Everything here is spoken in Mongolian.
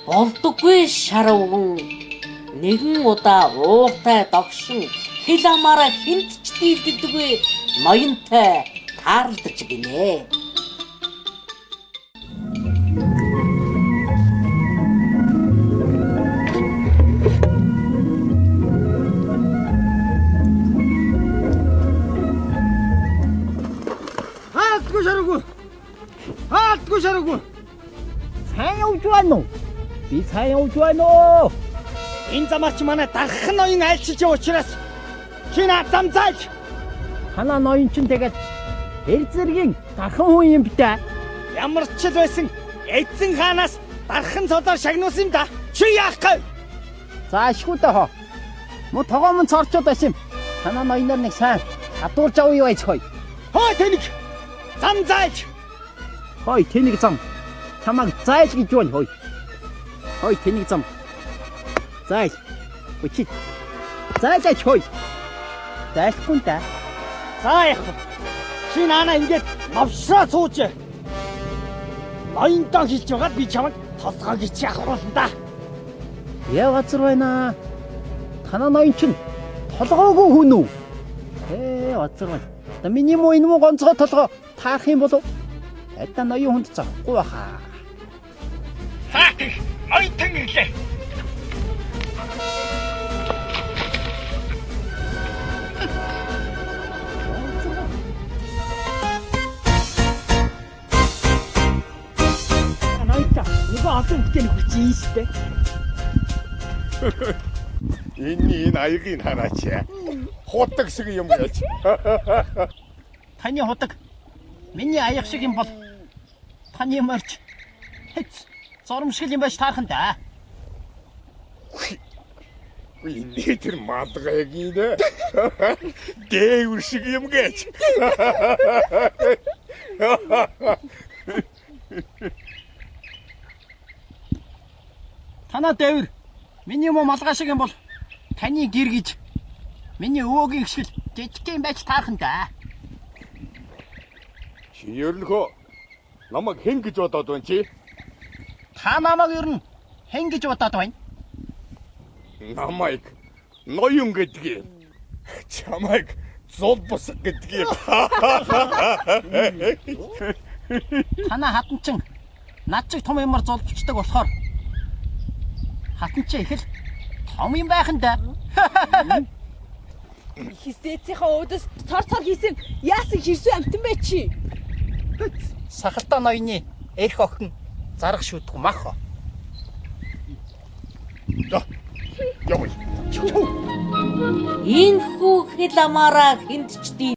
болдоггүй шарвган нэгэн удаа ууртай догшин хэл амаараа хинт ч дийлддэггүй ноёнтой таарлаж гинэ. Хаалтгүй шараггүй. Сайн явж байна уу? Би сайн явж байна уу? Энэ замаарч манай дархан ноён айлчилж байгаа учраас чи наад зам зааж. Хана ноён ч тэгээд эр зэргийн дархан хүн юм битээ. Ямар ч л байсан эзэн хаанаас дархан цодоор шагнуулсан юм да. Чи яах гээ? За ашгүй даа хоо. Мо тогоомон цорчод байсан юм. Хана ноёноор нэг сайн хадуурж авъя юу аяц хой. Хоо тэнийг зам зааж. Хой тэнийг зам. Чамаг зааж гэж байна хой. Хой тэнийг зам. Зааж. Үчи. Зааж хой. Заахгүй та. За яах вэ? Чи наана ингэж навшраа сууж. Ноёнтой хэлж байгаад би чамд толгой гэж яхруулна да. Яа газар байна? Танаа ноён чинь толгойгүй хүн үү? Газар байна. Та миний муу энэ муу гонцгой толгой таах юм болов? Эта ноён хүнд захгүй баха. Цаах ноёнтон ирлээ. Ноёнтон нөгөө олон хүчтэй хүч юм шүү дээ. Энэ аягийн хараач. Худаг шиг юм яаж. Таны худаг миний аяг шиг юм бол таны марч хэц зурамшил юм байж таархан да. Энэ тэр мадгагийн нэ. Дэвэр шиг юм гэж. Танаа дэвэр миний муу малгай шиг юм бол таны гэр гэж миний өвөөгийн шиг жижиг юм байж таархан да. Чи ерөнхөө намайг хэн гэж бодоод байна чи? Та намайг ер нь хэн гэж бодоод байна? Намайг ноён гэдгийг. Чамайг зул бус гэдгийг. Танаа хатанчин над чиг том юмар зулбчдаг болохоор хатанчин их л том юм байх нь да. Хистээцийнхаа өөдөөс цор хийсэн яасан хэрсүү амтан бай чи. Сахалтай ноёны эрх охин зарах шүтг мах. Явъя. Энэ хүү хэл амаараа хинт ч